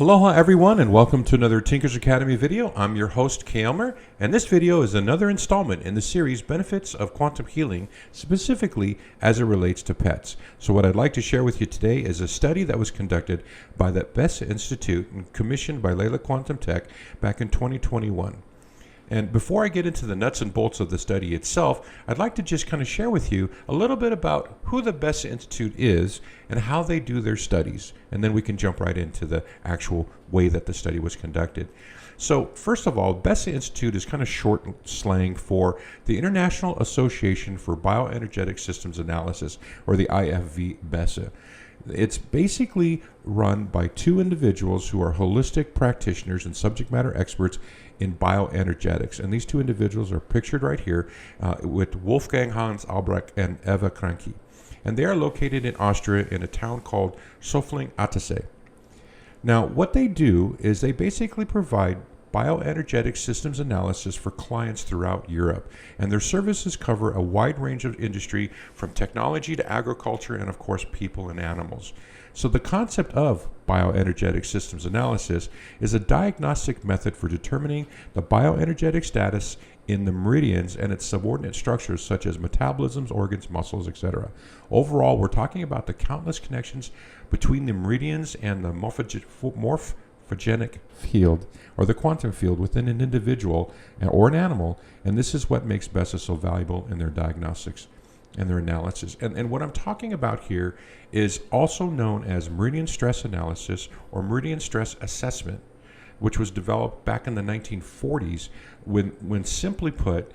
Aloha everyone, and welcome to another Tinker's Academy video. I'm your host Kay Elmer, and this video is another installment in the series Benefits of Quantum Healing, specifically as it relates to pets. So what I'd like to share with you today is a study that was conducted by the Bessa Institute and commissioned by Leela Quantum Tech back in 2021. And before I get into the nuts and bolts of the study itself, I'd like to just kind of share with you a little bit about who the Bessa Institute is and how they do their studies. And then we can jump right into the actual way that the study was conducted. So first of all, Bessa Institute is kind of short slang for the International Association for Bioenergetic Systems Analysis, or the IFV Bessa. It's basically run by two individuals who are holistic practitioners and subject matter experts in bioenergetics. And these two individuals are pictured right here with Wolfgang Hans Albrecht and Eva Kranke. And they are located in Austria in a town called Sofling-Attersee. Now, what they do is they basically provide bioenergetic systems analysis for clients throughout Europe. And their services cover a wide range of industry from technology to agriculture and, of course, people and animals. So the concept of bioenergetic systems analysis is a diagnostic method for determining the bioenergetic status in the meridians and its subordinate structures such as metabolisms, organs, muscles, etc. Overall, we're talking about the countless connections between the meridians and the morphogenic field, or the quantum field, within an individual or an animal, and this is what makes Bessa so valuable in their diagnostics and their analysis. And what I'm talking about here is also known as meridian stress analysis or meridian stress assessment, which was developed back in the 1940s when simply put,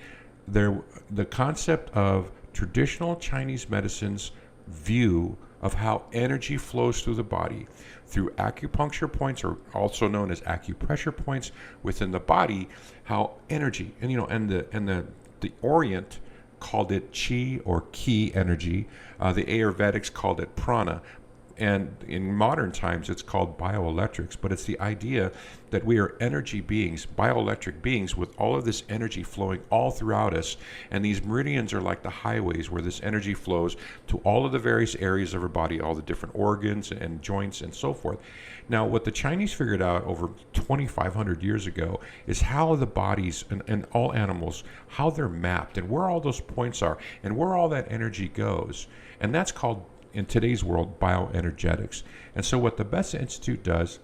the concept of traditional Chinese medicine's view of how energy flows through the body through acupuncture points, or also known as acupressure points within the body, how energy and the Orient called it chi or ki energy. The Ayurvedics called it prana. And in modern times, it's called bioelectrics, but it's the idea that we are energy beings, bioelectric beings, with all of this energy flowing all throughout us. And these meridians are like the highways where this energy flows to all of the various areas of our body, all the different organs and joints and so forth. Now, what the Chinese figured out over 2,500 years ago is how the bodies and all animals, how they're mapped and where all those points are and where all that energy goes. And that's called, in today's world, bioenergetics. And so what the Bessa Institute does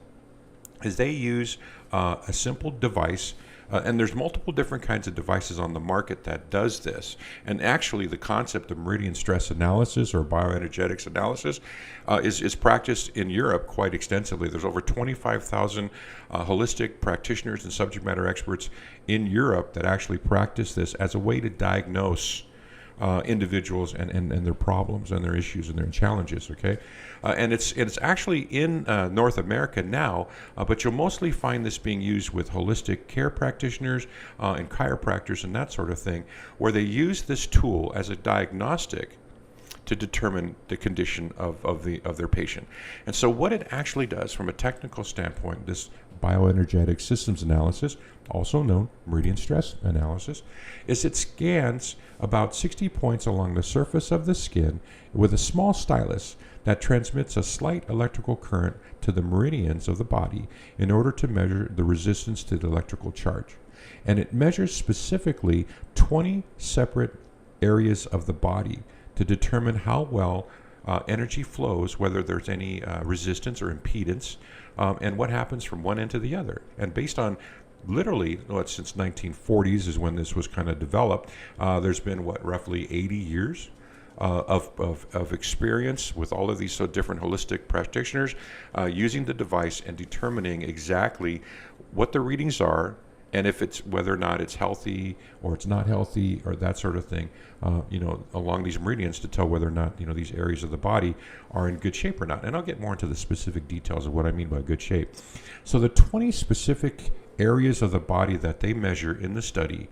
is they use a simple device, and there's multiple different kinds of devices on the market that does this. And actually the concept of meridian stress analysis or bioenergetics analysis is practiced in Europe quite extensively. There's over 25,000 holistic practitioners and subject matter experts in Europe that actually practice this as a way to diagnose individuals and their problems and their issues and their challenges, okay? And it's actually in North America now, but you'll mostly find this being used with holistic care practitioners and chiropractors and that sort of thing, where they use this tool as a diagnostic to determine the condition of their patient. And so what it actually does from a technical standpoint, this bioenergetic systems analysis, also known meridian stress analysis, is it scans about 60 points along the surface of the skin with a small stylus that transmits a slight electrical current to the meridians of the body in order to measure the resistance to the electrical charge. And it measures specifically 20 separate areas of the body to determine how well energy flows, whether there's any resistance or impedance, and what happens from one end to the other. And based on literally, since 1940s is when this was kind of developed, there's been, roughly 80 years of experience with all of these different holistic practitioners using the device and determining exactly what the readings are, and if it's whether or not it's healthy or it's not healthy or that sort of thing, along these meridians to tell whether or not, these areas of the body are in good shape or not. And I'll get more into the specific details of what I mean by good shape. So the 20 specific areas of the body that they measure in the study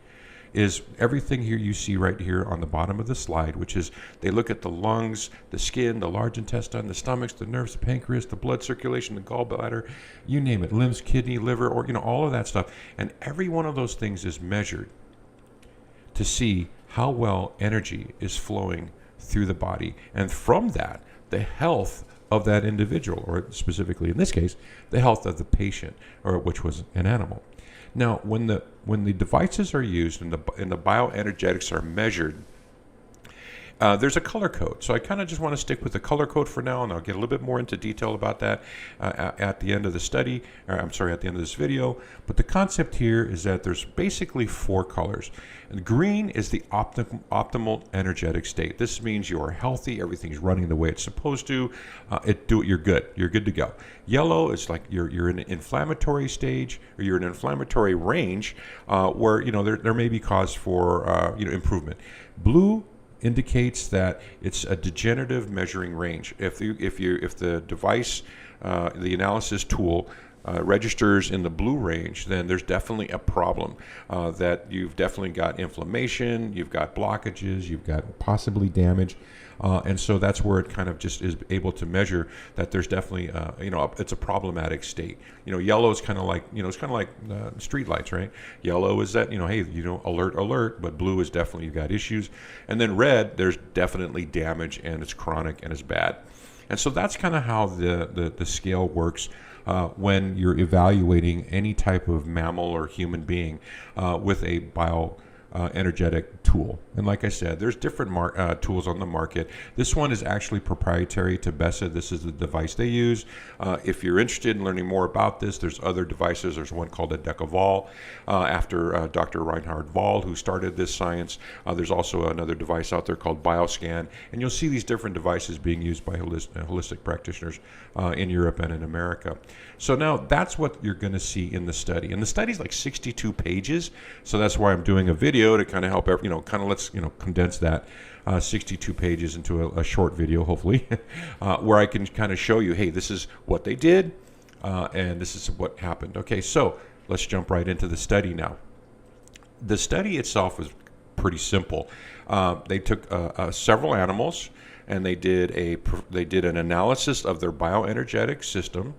is everything here you see right here on the bottom of the slide, which is they look at the lungs, the skin, the large intestine, the stomachs, the nerves, the pancreas, the blood circulation, the gallbladder, you name it, limbs, kidney, liver, or all of that stuff. And every one of those things is measured to see how well energy is flowing through the body. And from that, the health of that individual, or specifically in this case, the health of the patient, or which was an animal. Now, when the devices are used and the bioenergetics are measured, there's a color code. So I kind of just want to stick with the color code for now, and I'll get a little bit more into detail about that at the end of the study, at the end of this video. But the concept here is that there's basically 4 colors. And green is the optimal energetic state. This means you are healthy, everything's running the way it's supposed to. You're good. You're good to go. Yellow is like you're in an inflammatory stage, or you're in an inflammatory range where there may be cause for improvement. Blue indicates that it's a degenerative measuring range. If the device, the analysis tool, registers in the blue range, then there's definitely a problem, that you've definitely got inflammation, you've got blockages, you've got possibly damage. And so that's where it kind of just is able to measure that there's definitely, it's a problematic state. Yellow is kind of like, it's kind of like street lights, right? Yellow is that, hey, alert, alert, but blue is definitely you've got issues. And then red, there's definitely damage and it's chronic and it's bad. And so that's kind of how the scale works when you're evaluating any type of mammal or human being with a energetic tool. And like I said, there's different tools on the market. This one is actually proprietary to Bessa. This is the device they use. If you're interested in learning more about this, there's other devices. There's one called a Decavol after Dr. Reinhard Wahl, who started this science. There's also another device out there called BioScan. And you'll see these different devices being used by holistic practitioners in Europe and in America. So now that's what you're going to see in the study. And the study's like 62 pages. So that's why I'm doing a video to kind of help, let's condense that 62 pages into a short video, hopefully, where I can kind of show you, hey, this is what they did, and this is what happened. Okay, so let's jump right into the study now. The study itself was pretty simple. They took several animals, and they did an analysis of their bioenergetic system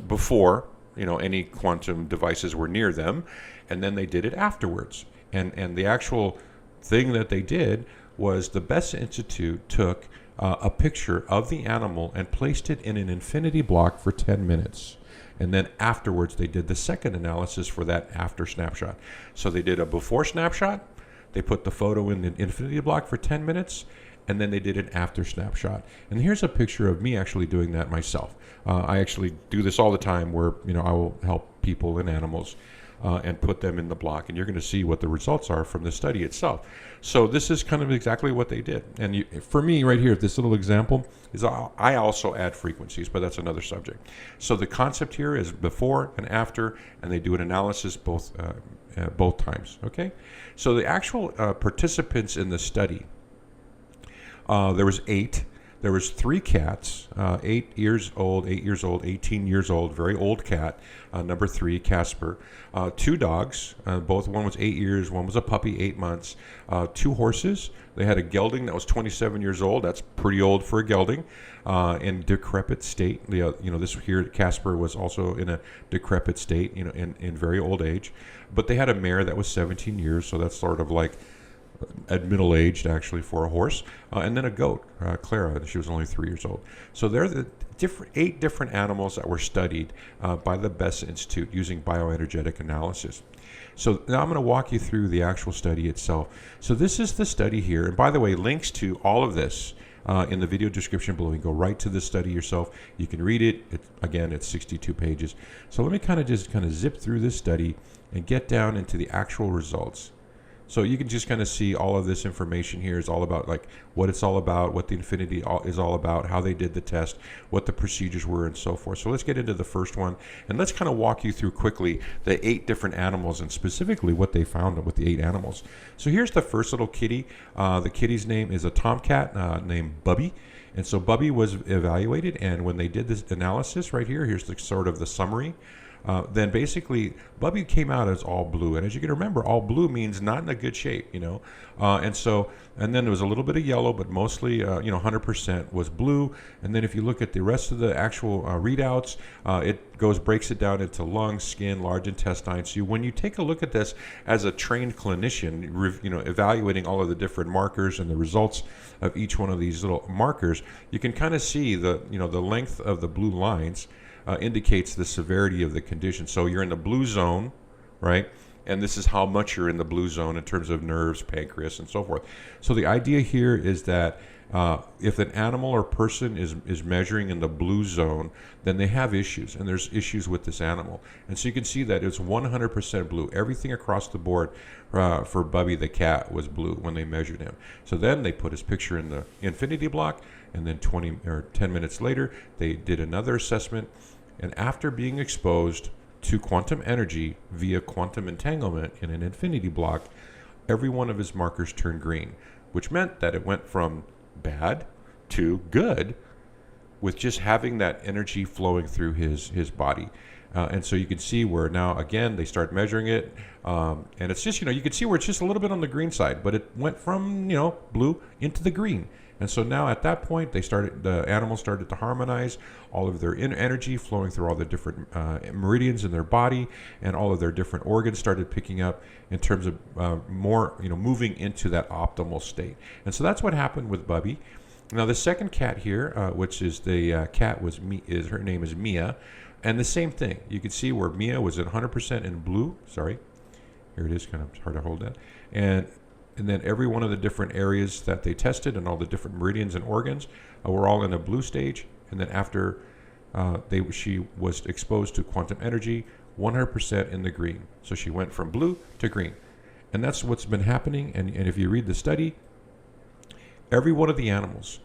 before any quantum devices were near them, and then they did it afterwards. And the actual thing that they did was the Bessa Institute took a picture of the animal and placed it in an infinity block for 10 minutes. And then afterwards, they did the second analysis for that after snapshot. So they did a before snapshot, they put the photo in the infinity block for 10 minutes, and then they did an after snapshot. And here's a picture of me actually doing that myself. I actually do this all the time where, I will help people and animals and put them in the block. And you're going to see what the results are from the study itself. So this is kind of exactly what they did. And for me right here, this little example is I also add frequencies, but that's another subject. So the concept here is before and after, and they do an analysis both times. Okay. So the actual participants in the study, there was 8. There was 3 cats, 8 years old, 18 years old, very old cat, number 3, Casper. 2 dogs, one was 8 years, one was a puppy, 8 months. 2 horses. They had a gelding that was 27 years old. That's pretty old for a gelding, in decrepit state. This here, Casper was also in a decrepit state, in very old age. But they had a mare that was 17 years, so that's sort of like at middle-aged actually for a horse, and then a goat, Clara. She was only 3 years old. So they're the 8 different animals that were studied by the Bessa Institute using bioenergetic analysis. So now I'm going to walk you through the actual study itself. So this is the study here, and by the way, links to all of this in the video description below. You can go right to the study yourself. You can read it. It's 62 pages. So let me kind of zip through this study and get down into the actual results. So you can just kind of see all of this information here is all about like what it's all about, what the Infinity is all about, how they did the test, what the procedures were, and so forth. So let's get into the first one, and let's kind of walk you through quickly the 8 different animals and specifically what they found with the 8 animals. So here's the first little kitty. The kitty's name is a tomcat named Bubby. And so Bubby was evaluated, and when they did this analysis right here, here's the sort of the summary. then basically Bubby came out as all blue. And as you can remember, all blue means not in a good shape, and then there was a little bit of yellow, but mostly, 100% was blue. And then if you look at the rest of the actual readouts, it breaks it down into lungs, skin, large intestine. So when you take a look at this as a trained clinician, evaluating all of the different markers and the results of each one of these little markers, you can kind of see the length of the blue lines indicates the severity of the condition. So you're in the blue zone, right? And this is how much you're in the blue zone in terms of nerves, pancreas, and so forth. So the idea here is that if an animal or person is measuring in the blue zone, then they have issues, and there's issues with this animal. And so you can see that it's 100% blue. Everything across the board for Bubby the cat was blue when they measured him. So then they put his picture in the Infinity Bloc, and then 20 or 10 minutes later, they did another assessment. And after being exposed to quantum energy via quantum entanglement in an Infinity Bloc, every one of his markers turned green, which meant that it went from bad to good with just having that energy flowing through his body. And so you can see where now, again, they start measuring it. And it's just, you can see where it's just a little bit on the green side, but it went from, blue into the green. And so now at that point, the animals started to harmonize, all of their energy flowing through all the different meridians in their body, and all of their different organs started picking up in terms of more, moving into that optimal state. And so that's what happened with Bubby. Now the second cat here, which is the cat her name is Mia, and the same thing. You can see where Mia was at 100% in blue. Sorry, here it is, kind of hard to hold that. And then every one of the different areas that they tested and all the different meridians and organs were all in a blue stage. And then after she was exposed to quantum energy, 100% in the green. So she went from blue to green. And that's what's been happening. And if you read the study, every one of the animals,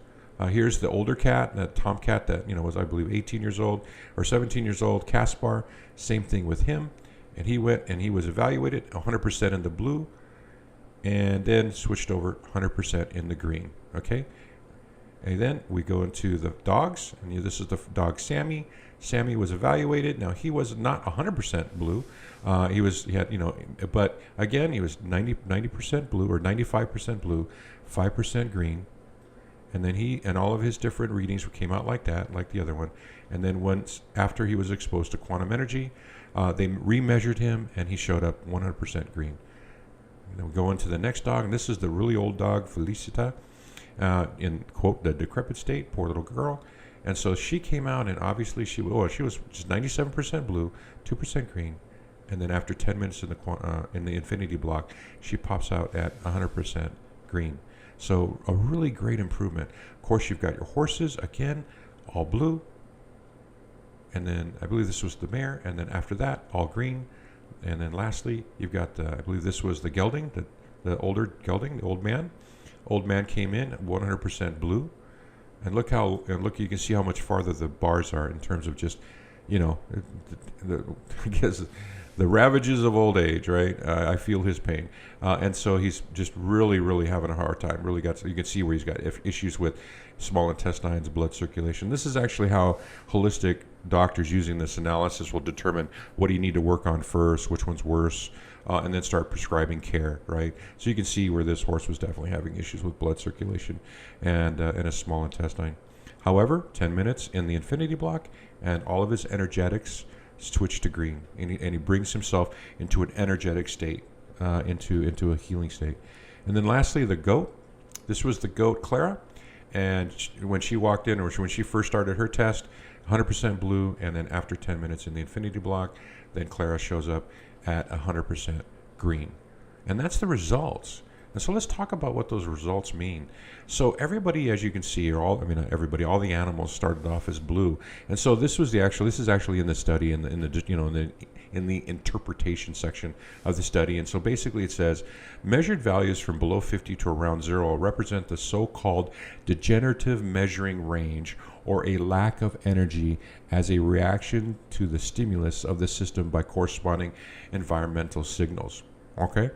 here's the older cat, that tomcat that was, I believe, 18 years old or 17 years old, Caspar, same thing with him. And he went and he was evaluated 100% in the blue, and then switched over 100% in the green. Okay, and then we go into the dogs, and this is the dog Sammy. Sammy was evaluated. Now he was not 100% blue. But again, he was 90% blue or 95% blue, 5% green, and then all of his different readings came out like that, like the other one. And then once after he was exposed to quantum energy, they remeasured him, and he showed up 100% green. Then we go into the next dog, and this is the really old dog, Felicita, in, quote, the decrepit state, poor little girl. And so she came out, and obviously she was just 97% blue, 2% green. And then after 10 minutes in the Infinity Bloc, she pops out at 100% green. So a really great improvement. Of course, you've got your horses, again, all blue. And then I believe this was the mare, and then after that, all green. And then lastly, you've got, I believe this was the gelding, the older gelding, the old man. Old man came in 100% blue. And look, you can see how much farther the bars are in terms of just, I guess the ravages of old age, right? I feel his pain. And so he's just really, really having a hard time. You can see where he's got issues with small intestines, blood circulation. This is actually how holistic doctors using this analysis will determine what do you need to work on first, which one's worse, and then start prescribing care, right? So you can see where this horse was definitely having issues with blood circulation and a small intestine. However, 10 minutes in the Infinity Bloc, and all of his energetics switch to green, and he brings himself into an energetic state, into a healing state. And then lastly, the goat. This was the goat Clara, and when she walked in, or when she first started her test, 100% blue, and then after 10 minutes in the Infinity Bloc, then Clara shows up at 100% green. And that's the results. And so let's talk about what those results mean. So everybody, as you can see, all the animals started off as blue. And so this is actually in the study, in the interpretation section of the study. And so basically it says, measured values from below 50 to around 0 represent the so-called degenerative measuring range, or a lack of energy as a reaction to the stimulus of the system by corresponding environmental signals. Okay?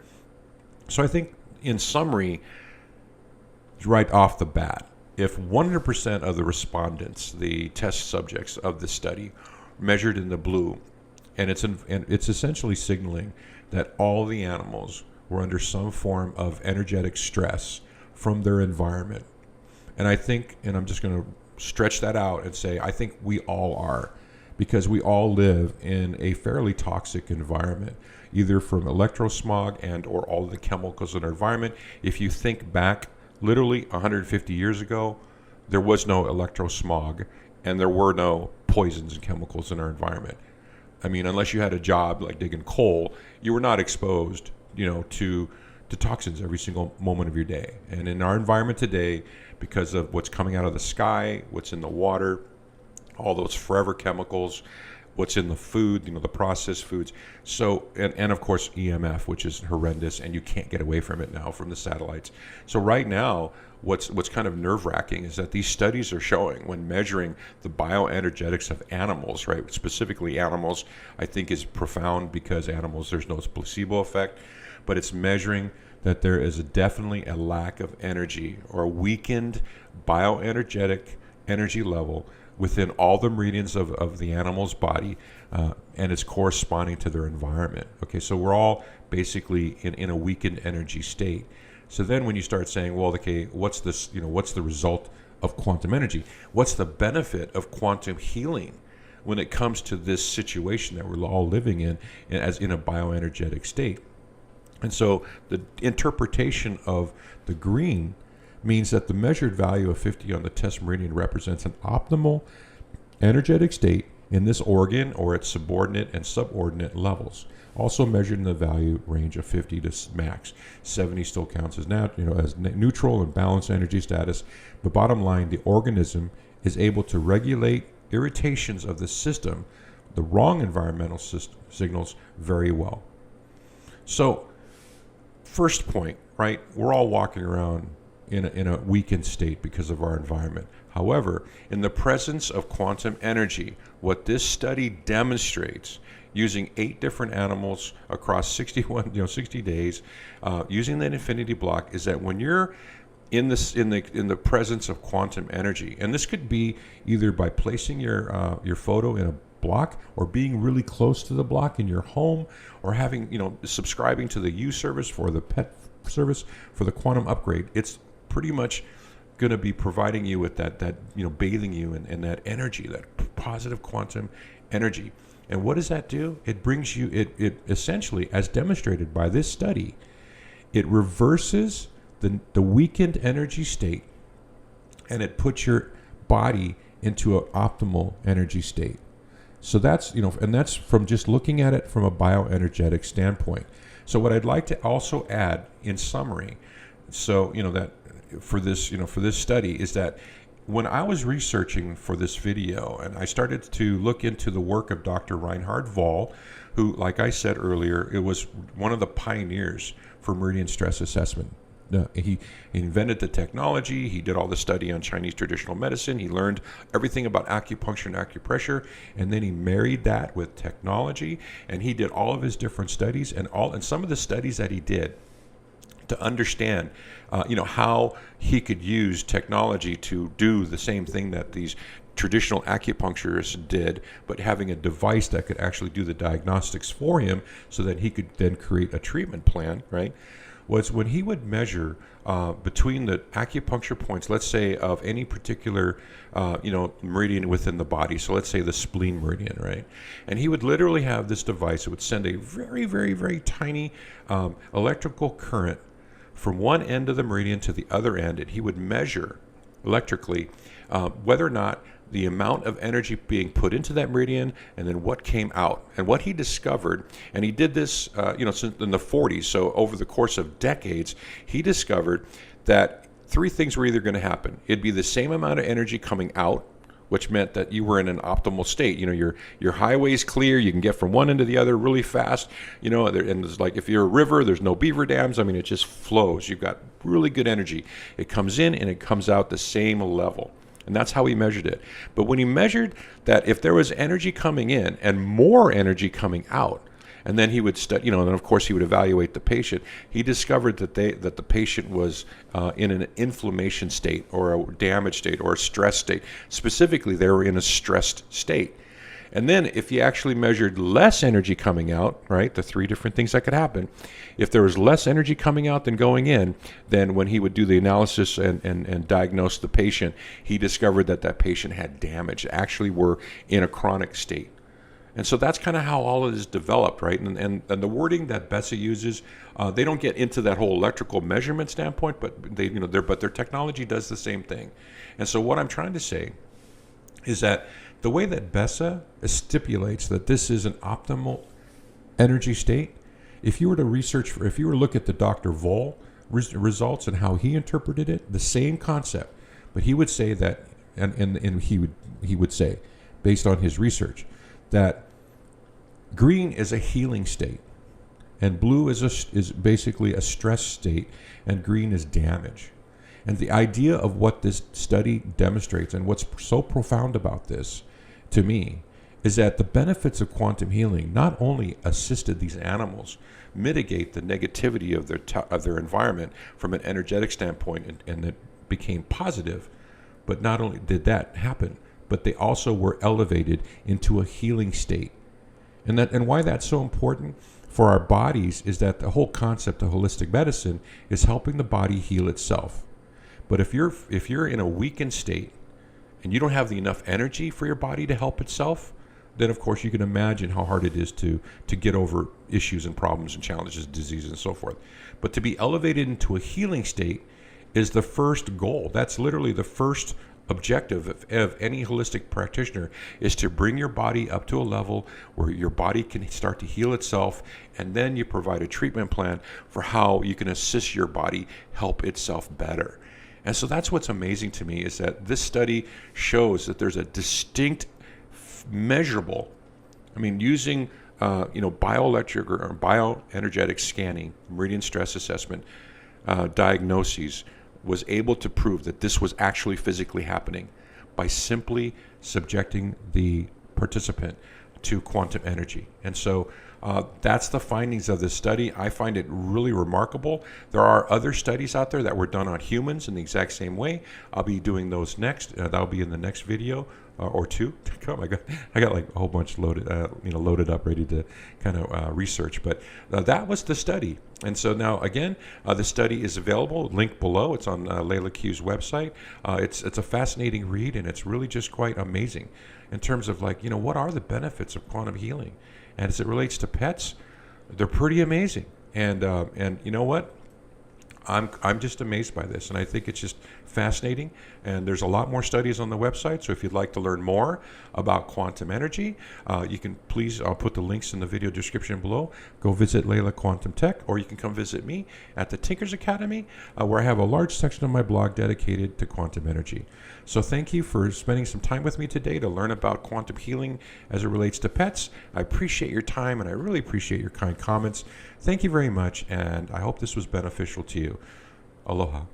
So I think, in summary, right off the bat, if 100% of the respondents, the test subjects of the study, measured in the blue, and it's essentially signaling that all the animals were under some form of energetic stress from their environment. And I think, and I'm just going to stretch that out and say, I think we all are, because we all live in a fairly toxic environment, either from electrosmog and or all the chemicals in our environment. If you think back literally 150 years ago, there was no electrosmog and there were no poisons and chemicals in our environment. I mean, unless you had a job like digging coal, you were not exposed, to toxins every single moment of your day. And in our environment today, because of what's coming out of the sky, what's in the water, all those forever chemicals, what's in the food, the processed foods. So, and of course EMF, which is horrendous, and you can't get away from it now from the satellites. So right now, what's kind of nerve-wracking is that these studies are showing, when measuring the bioenergetics of animals, right, specifically animals, I think is profound, because animals, there's no placebo effect, but it's measuring that there is definitely a lack of energy or a weakened bioenergetic energy level within all the meridians of the animal's body, and it's corresponding to their environment. Okay, so we're all basically in a weakened energy state. So then when you start saying, well, okay, what's this, what's the result of quantum energy? What's the benefit of quantum healing when it comes to this situation that we're all living in as in a bioenergetic state? And so the interpretation of the green means that the measured value of 50 on the test meridian represents an optimal energetic state in this organ or its subordinate and subordinate levels. Also measured in the value range of 50 to max. 70 still counts as as neutral and balanced energy status. But bottom line, the organism is able to regulate irritations of the system, the wrong environmental signals, very well. So, first point, right? We're all walking around in a weakened state because of our environment. However, in the presence of quantum energy, what this study demonstrates, using 8 different animals across 60 days, using that infinity block, is that when you're in the presence of quantum energy, and this could be either by placing your photo in a block, or being really close to the block in your home, or having subscribing to the U service for the pet service for the quantum upgrade. It's pretty much going to be providing you with that bathing you in that energy, that positive quantum energy. And what does that do? It brings you, it essentially, as demonstrated by this study, it reverses the weakened energy state, and it puts your body into an optimal energy state. So that's, and that's from just looking at it from a bioenergetic standpoint. So what I'd like to also add in summary, so, that for this study, is that when I was researching for this video, and I started to look into the work of Dr. Reinhard Voll, who, like I said earlier, it was one of the pioneers for meridian stress assessment. He invented the technology. He did all the study on Chinese traditional medicine. He learned everything about acupuncture and acupressure, and then he married that with technology, and he did all of his different studies, and some of the studies that he did to understand how he could use technology to do the same thing that these traditional acupuncturists did, but having a device that could actually do the diagnostics for him so that he could then create a treatment plan, right? Was when he would measure between the acupuncture points, let's say of any particular meridian within the body. So let's say the spleen meridian, right? And he would literally have this device that would send a very, very, very tiny electrical current from one end of the meridian to the other end, and he would measure electrically whether or not the amount of energy being put into that meridian, and then what came out. And what he discovered, and he did this, since in the 40s, so over the course of decades, he discovered that 3 things were either going to happen. It'd be the same amount of energy coming out, which meant that you were in an optimal state. Your highway's clear, you can get from one end to the other really fast. And it's like if you're a river, there's no beaver dams. I mean, it just flows. You've got really good energy. It comes in and it comes out the same level. And that's how he measured it. But when he measured that if there was energy coming in and more energy coming out, and then he would study, and then of course he would evaluate the patient, he discovered that the patient was in an inflammation state or a damaged state or a stress state. Specifically, they were in a stressed state. And then if you actually measured less energy coming out, right, the three different things that could happen, if there was less energy coming out than going in, then when he would do the analysis and diagnose the patient, he discovered that that patient had damage, actually were in a chronic state. And so that's kind of how all of this developed, right? And the wording that Bessa uses, they don't get into that whole electrical measurement standpoint, but their technology does the same thing. And so what I'm trying to say is that the way that Bessa stipulates that this is an optimal energy state, if you were to look at the Dr. Voll results and how he interpreted it, the same concept, but he would say that, and he would say, based on his research, that green is a healing state, and blue is basically a stress state, and green is damage. And the idea of what this study demonstrates, and what's so profound about this to me, is that the benefits of quantum healing not only assisted these animals mitigate the negativity of their environment from an energetic standpoint, and it became positive, but not only did that happen, but they also were elevated into a healing state. And why that's so important for our bodies is that the whole concept of holistic medicine is helping the body heal itself. But if you're in a weakened state and you don't have enough energy for your body to help itself, then of course you can imagine how hard it is to get over issues and problems and challenges, diseases, and so forth. But to be elevated into a healing state is the first goal. That's literally the first objective of any holistic practitioner, is to bring your body up to a level where your body can start to heal itself, and then you provide a treatment plan for how you can assist your body help itself better. And so that's what's amazing to me, is that this study shows that there's a distinct, measurable, using bioelectric or bioenergetic scanning, meridian stress assessment, diagnoses, was able to prove that this was actually physically happening by simply subjecting the participant to quantum energy. And so that's the findings of this study. I find it really remarkable. There are other studies out there that were done on humans in the exact same way. I'll be doing those next. That'll be in the next video or two to come. I got like a whole bunch loaded up, ready to kind of research. But that was the study. And so now again, the study is available. Link below. It's on Leela Q's website. It's a fascinating read, and it's really just quite amazing in terms of what are the benefits of quantum healing. And as it relates to pets, they're pretty amazing. And you know what? I'm just amazed by this, and I think it's just fascinating. And there's a lot more studies on the website, so if you'd like to learn more about quantum energy, you can please, I'll put the links in the video description below. Go visit Leela Quantum Tech, or you can come visit me at the Tinkers Academy, where I have a large section of my blog dedicated to quantum energy. So thank you for spending some time with me today to learn about quantum healing as it relates to pets. I appreciate your time, and I really appreciate your kind comments. Thank you very much, and I hope this was beneficial to you. Aloha.